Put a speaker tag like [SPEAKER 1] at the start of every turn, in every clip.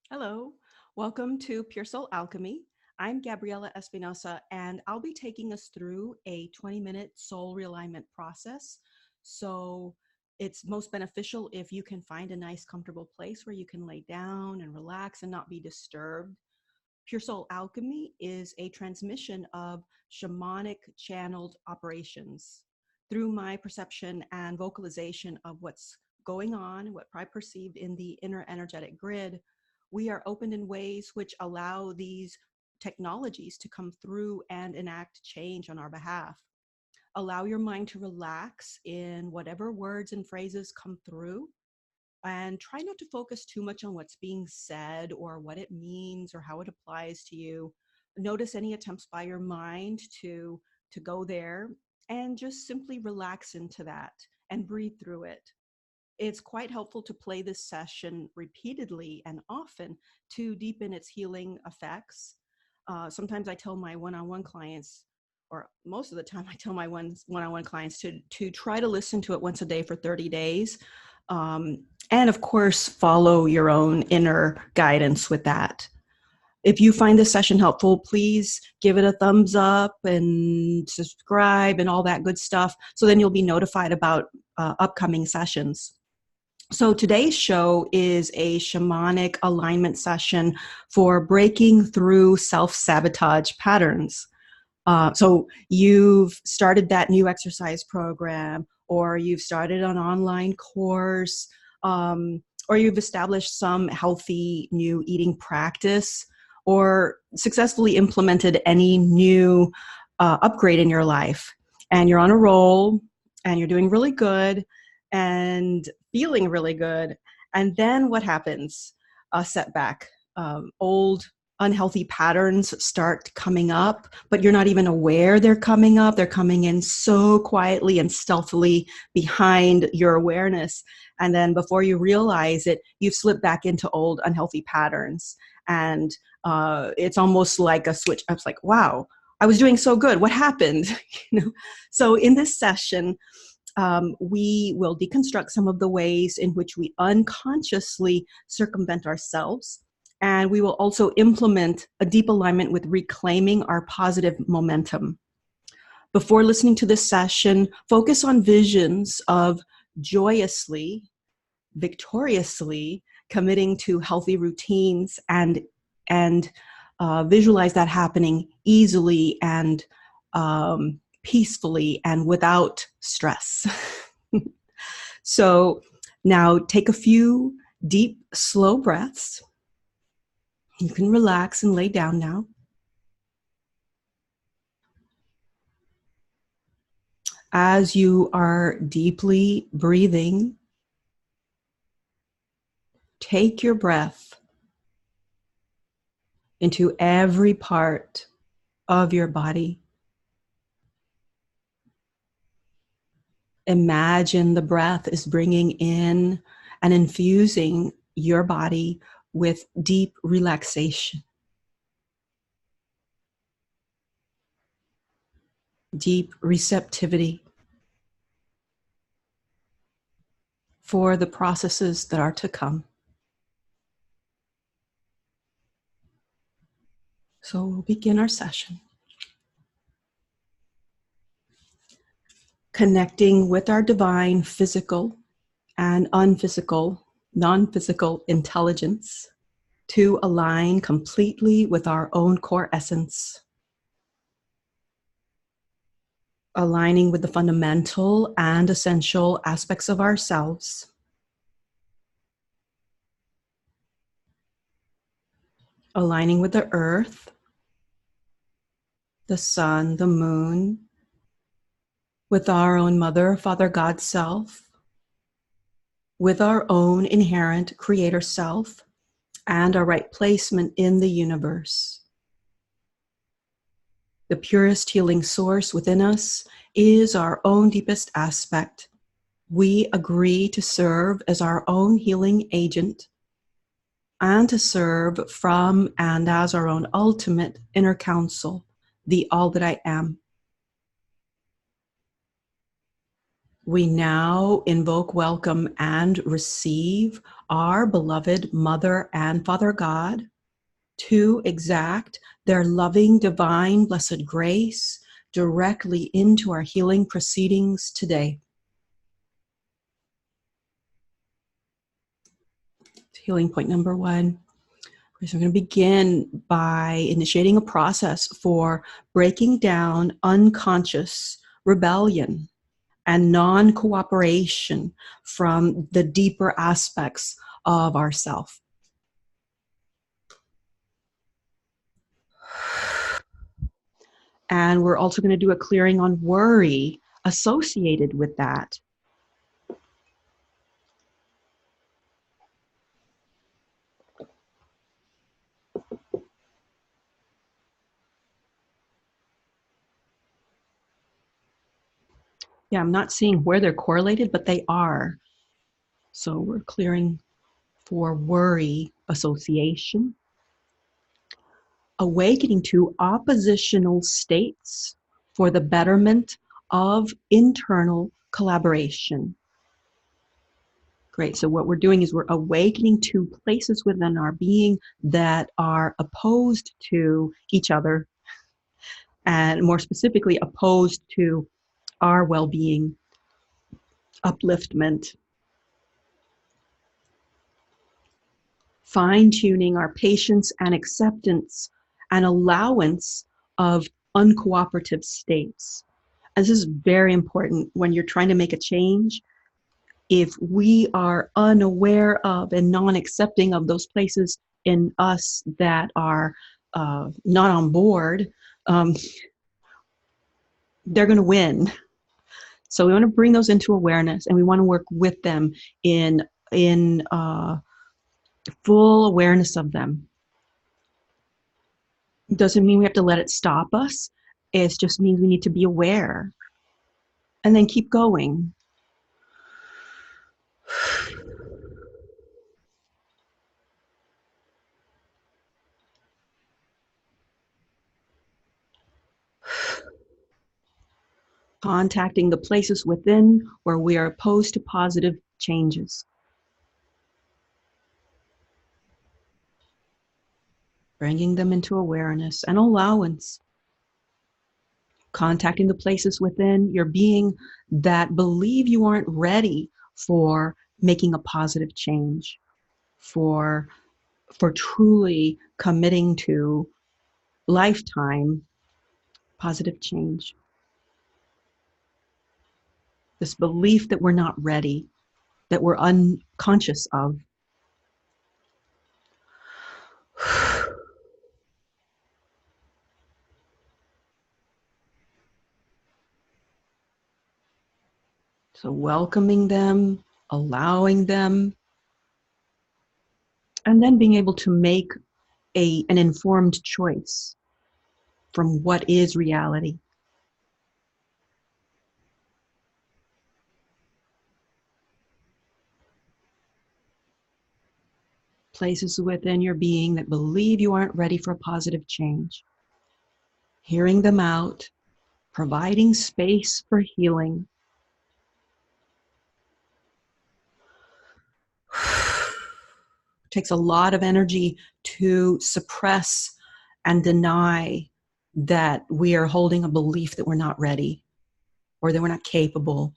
[SPEAKER 1] Hello, welcome to Pure Soul Alchemy. I'm Gabriela Espinosa, and I'll be taking us through a 20-minute soul realignment process. So it's most beneficial if you can find a nice, comfortable place where you can lay down and relax and not be disturbed. Pure Soul Alchemy is a transmission of shamanic channeled operations through my perception and vocalization of what's going on, what I perceive in the inner energetic grid. We are open in ways which allow these technologies to come through and enact change on our behalf. Allow your mind to relax in whatever words and phrases come through, and try not to focus too much on what's being said or what it means or how it applies to you. Notice any attempts by your mind to go there, and just simply relax into that and breathe through it. It's quite helpful to play this session repeatedly and often to deepen its healing effects. Sometimes I tell my one-on-one clients, or most of the time I tell my one-on-one clients to try to listen to it once a day for 30 days. And of course, follow your own inner guidance with that. If you find this session helpful, please give it a thumbs up and subscribe and all that good stuff. So then you'll be notified about upcoming sessions. So today's show is a shamanic alignment session for breaking through self-sabotage patterns. So you've started that new exercise program, or you've started an online course, or you've established some healthy new eating practice, or successfully implemented any new upgrade in your life. And you're on a roll, and you're doing really good, and feeling really good. And then what happens? A setback. Old unhealthy patterns start coming up, but you're not even aware they're coming up. They're coming in so quietly and stealthily behind your awareness. And then before you realize it, you've slipped back into old unhealthy patterns. And it's almost like a switch. I was like, wow, I was doing so good. What happened? So in this session, we will deconstruct some of the ways in which we unconsciously circumvent ourselves. And we will also implement a deep alignment with reclaiming our positive momentum. Before listening to this session, focus on visions of joyously, victoriously committing to healthy routines, and visualize that happening easily and peacefully and without stress. So now take a few deep, slow breaths. You can relax and lay down now. As you are deeply breathing, take your breath into every part of your body. Imagine the breath is bringing in and infusing your body with deep relaxation, deep receptivity for the processes that are to come. So we'll begin our session. Connecting with our divine physical and unphysical, non-physical intelligence to align completely with our own core essence. Aligning with the fundamental and essential aspects of ourselves. Aligning with the earth, the sun, the moon, with our own Mother, Father, God self, with our own inherent creator self, and our right placement in the universe. The purest healing source within us is our own deepest aspect. We agree to serve as our own healing agent and to serve from and as our own ultimate inner counsel, the all that I am. We now invoke, welcome, and receive our beloved Mother and Father God to exact their loving, divine, blessed grace directly into our healing proceedings today. Healing point number 1. So we're going to begin by initiating a process for breaking down unconscious rebellion and non-cooperation from the deeper aspects of ourself. And we're also going to do a clearing on worry associated with that. Yeah, I'm not seeing where they're correlated, but they are. So we're clearing for worry association, awakening to oppositional states for the betterment of internal collaboration. Great. So what we're doing is we're awakening to places within our being that are opposed to each other, and more specifically, opposed to our well-being, upliftment, fine-tuning our patience and acceptance and allowance of uncooperative states. And this is very important when you're trying to make a change. If we are unaware of and non-accepting of those places in us that are not on board, they're going to win. So we want to bring those into awareness, and we want to work with them in full awareness of them. It doesn't mean we have to let it stop us. It just means we need to be aware and then keep going. Contacting the places within where we are opposed to positive changes. Bringing them into awareness and allowance. Contacting the places within your being that believe you aren't ready for making a positive change, for truly committing to lifetime positive change. This belief that we're not ready, that we're unconscious of. So welcoming them, allowing them, and then being able to make an informed choice from what is reality. Places within your being that believe you aren't ready for positive change. Hearing them out, providing space for healing. It takes a lot of energy to suppress and deny that we are holding a belief that we're not ready, or that we're not capable,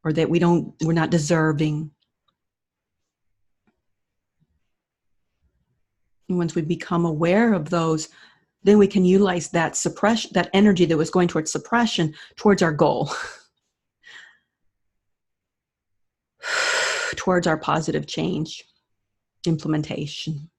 [SPEAKER 1] or that we're not deserving. And once we become aware of those, then we can utilize that suppression, that energy that was going towards suppression, towards our goal, towards our positive change implementation.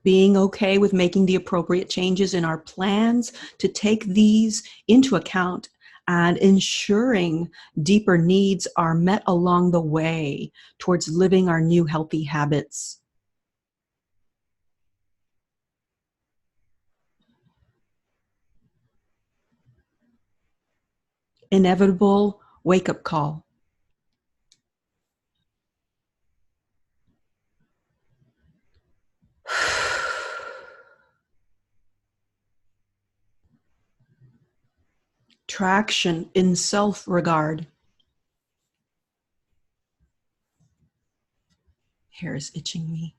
[SPEAKER 1] Being okay with making the appropriate changes in our plans to take these into account, and ensuring deeper needs are met along the way towards living our new healthy habits. Inevitable wake-up call. traction in self-regard. Hair is itching me.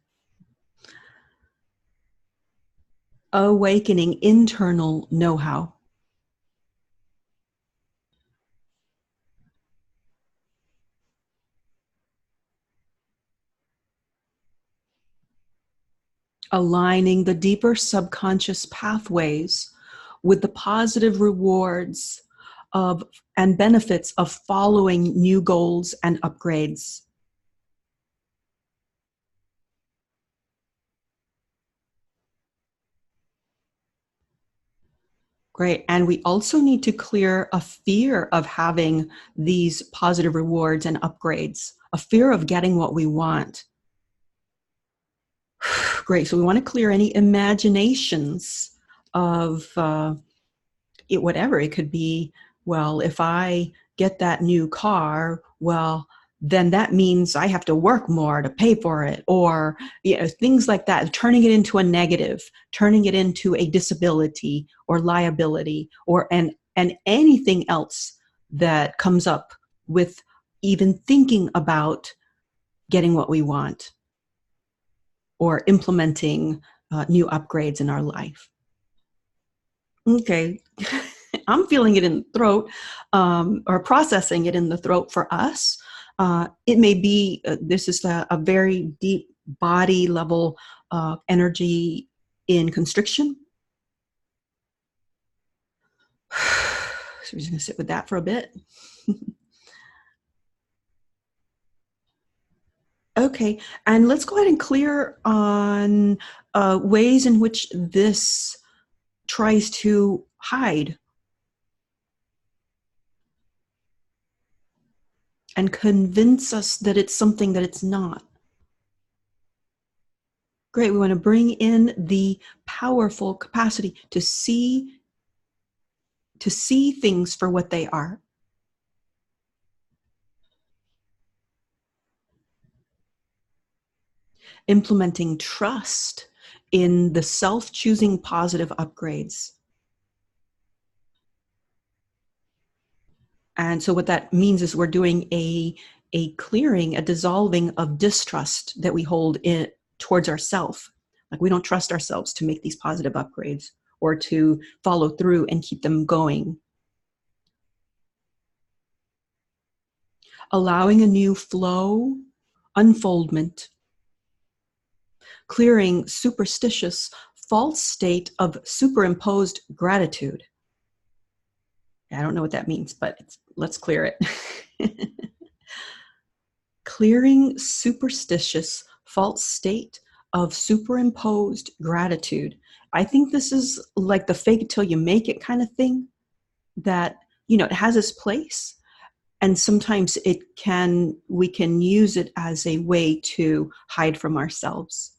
[SPEAKER 1] Awakening internal know-how. Aligning the deeper subconscious pathways with the positive rewards of and benefits of following new goals and upgrades. Great. And we also need to clear a fear of having these positive rewards and upgrades, a fear of getting what we want. Great. So we want to clear any imaginations of whatever. It could be, well, if I get that new car, well, then that means I have to work more to pay for it, or things like that, turning it into a negative, turning it into a disability or liability, or and anything else that comes up with even thinking about getting what we want or implementing new upgrades in our life. Okay. I'm feeling it in the throat, or processing it in the throat for us. It may be, this is a very deep body level energy in constriction. So we're just going to sit with that for a bit. Okay, and let's go ahead and clear on ways in which this tries to hide and convince us that it's something that it's not. Great, we want to bring in the powerful capacity to see things for what they are. Implementing trust in the self-choosing positive upgrades. And so what that means is we're doing a clearing, a dissolving of distrust that we hold in towards ourselves. Like we don't trust ourselves to make these positive upgrades or to follow through and keep them going. Allowing a new flow, unfoldment, clearing superstitious false state of superimposed gratitude. I don't know what that means, but let's clear it. Clearing superstitious false state of superimposed gratitude. I think this is like the fake it till you make it kind of thing, that, it has its place. And sometimes we can use it as a way to hide from ourselves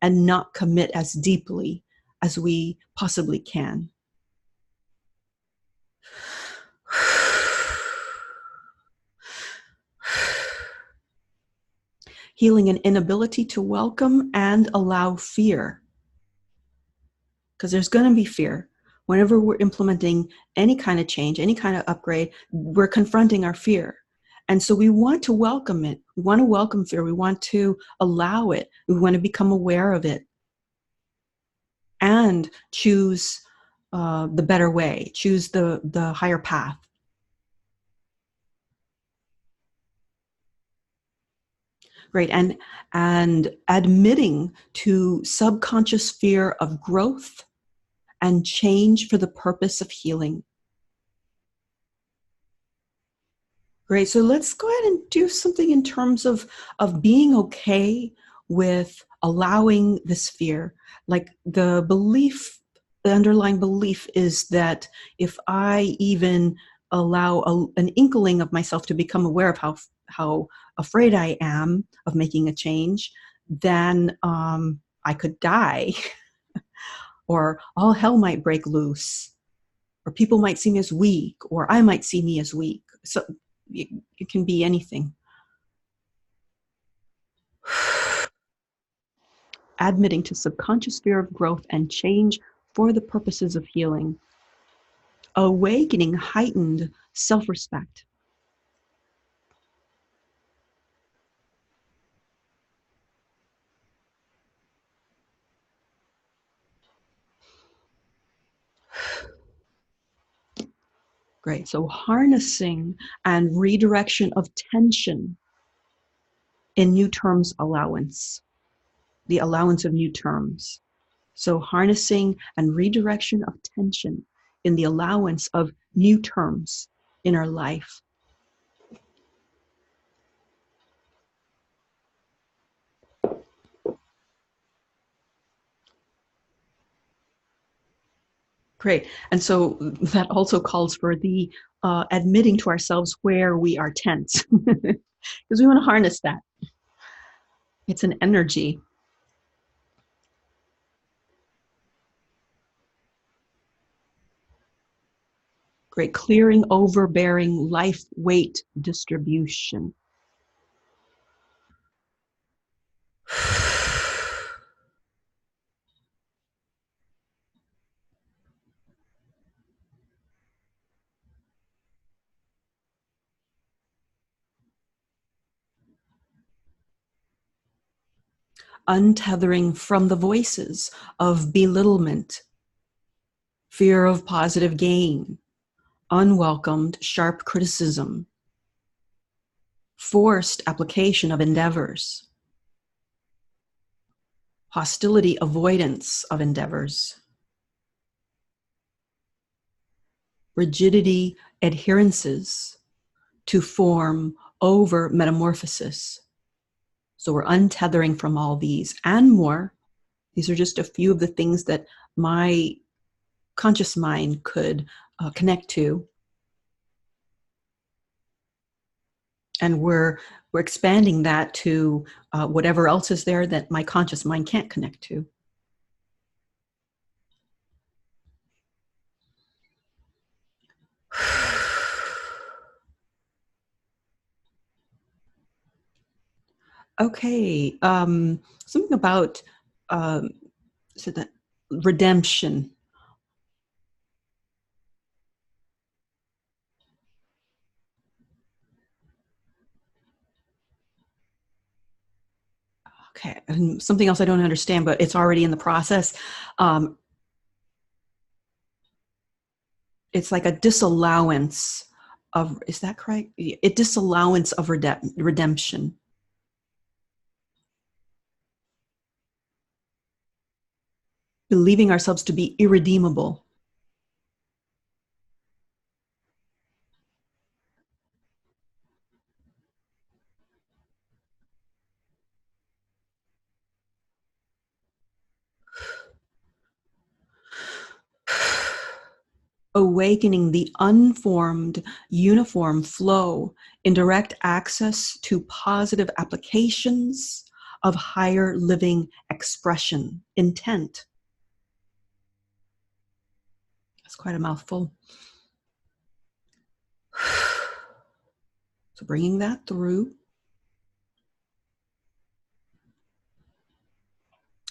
[SPEAKER 1] and not commit as deeply as we possibly can. Healing an inability to welcome and allow fear. Because there's going to be fear. Whenever we're implementing any kind of change, any kind of upgrade, we're confronting our fear. And so we want to welcome it. We want to welcome fear. We want to allow it. We want to become aware of it and choose the better way, choose the higher path. Right, and admitting to subconscious fear of growth and change for the purpose of healing. Great. So let's go ahead and do something in terms of being okay with allowing this fear. Like the underlying belief is that if I even allow an inkling of myself to become aware of how afraid I am of making a change, then I could die, or all hell might break loose, or people might see me as weak, or I might see me as weak. So it can be anything. Admitting to subconscious fear of growth and change for the purposes of healing. Awakening heightened self-respect. Great. So harnessing and redirection of tension in new terms allowance, the allowance of new terms. So harnessing and redirection of tension in the allowance of new terms in our life. Great. And so that also calls for the admitting to ourselves where we are tense, because we want to harness that. It's an energy. Great. Clearing, overbearing, life weight distribution. Untethering from the voices of belittlement, fear of positive gain, unwelcomed sharp criticism, forced application of endeavors, hostility avoidance of endeavors, rigidity adherences to form over metamorphosis. So we're untethering from all these and more. These are just a few of the things that my conscious mind could connect to. And we're expanding that to whatever else is there that my conscious mind can't connect to. Okay, something about so that redemption. Okay, and something else I don't understand, but it's already in the process. Um, it's like a disallowance of, is that correct? A disallowance of redemption. Believing ourselves to be irredeemable. Awakening the unformed, uniform flow in direct access to positive applications of higher living expression, intent. That's quite a mouthful. So bringing that through,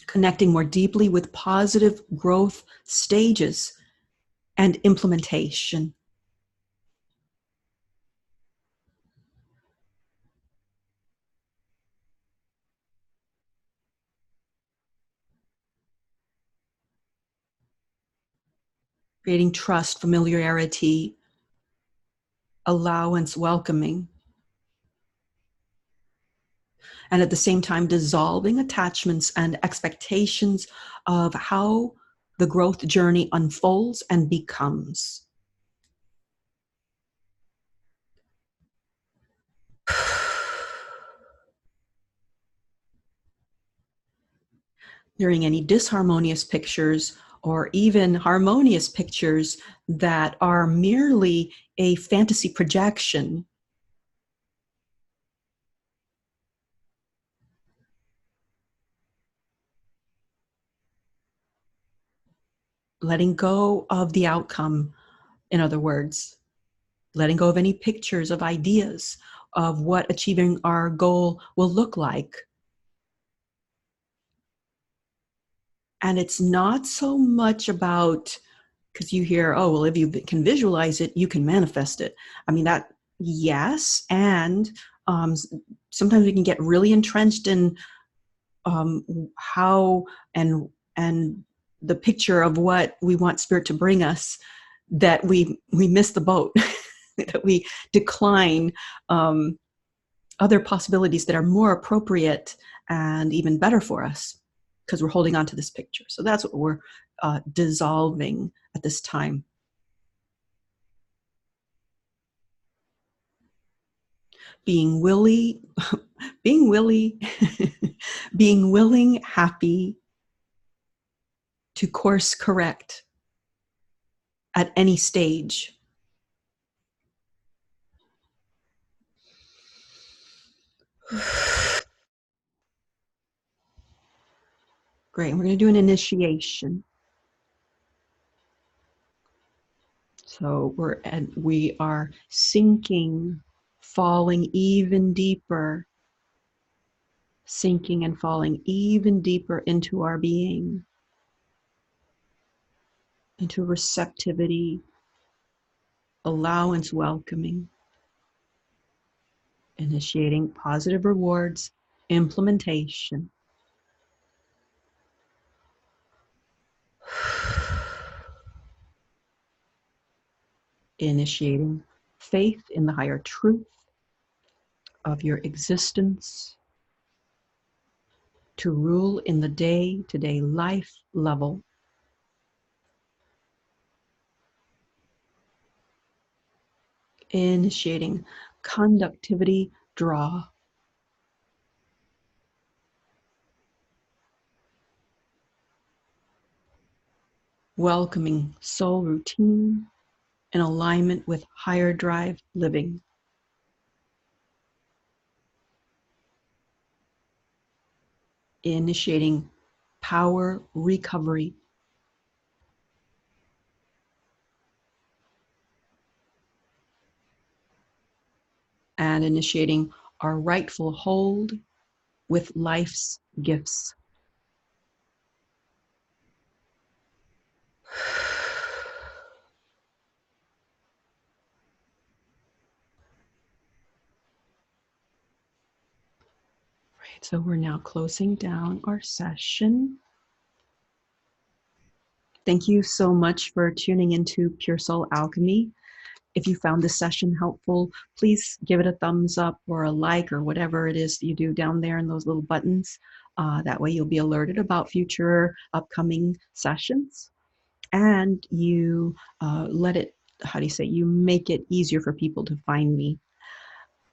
[SPEAKER 1] connecting more deeply with positive growth stages and implementation. Creating trust, familiarity, allowance, welcoming. And at the same time, dissolving attachments and expectations of how the growth journey unfolds and becomes. During any disharmonious pictures or even harmonious pictures that are merely a fantasy projection. Letting go of the outcome, in other words, letting go of any pictures of ideas of what achieving our goal will look like. And it's not so much about because you hear, oh, well, if you can visualize it, you can manifest it. I mean, that, yes. And sometimes we can get really entrenched in how and the picture of what we want spirit to bring us, that we miss the boat, that we decline other possibilities that are more appropriate and even better for us because we're holding on to this picture. So that's what we're dissolving at this time. Being willing, being willing, being willing, happy to course correct at any stage. Great. We're going to do an initiation. So we are sinking, falling even deeper, sinking and falling even deeper into our being, into receptivity, allowance, welcoming, initiating positive rewards, implementation. Initiating faith in the higher truth of your existence to rule in the day-to-day life level. Initiating conductivity draw. Welcoming soul routine in alignment with higher drive living. Initiating power recovery. And initiating our rightful hold with life's gifts. Right, so we're now closing down our session. Thank you so much for tuning into Pure Soul Alchemy. If you found this session helpful, please give it a thumbs up or a like or whatever it is that you do down there in those little buttons. That way you'll be alerted about future upcoming sessions. And you you make it easier for people to find me.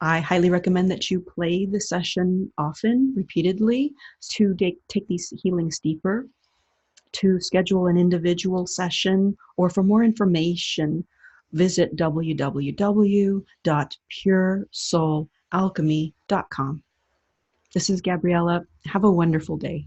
[SPEAKER 1] I highly recommend that you play the session often, repeatedly, to take these healings deeper. To schedule an individual session or for more information, visit www.puresoulalchemy.com. This is Gabriella. Have a wonderful day.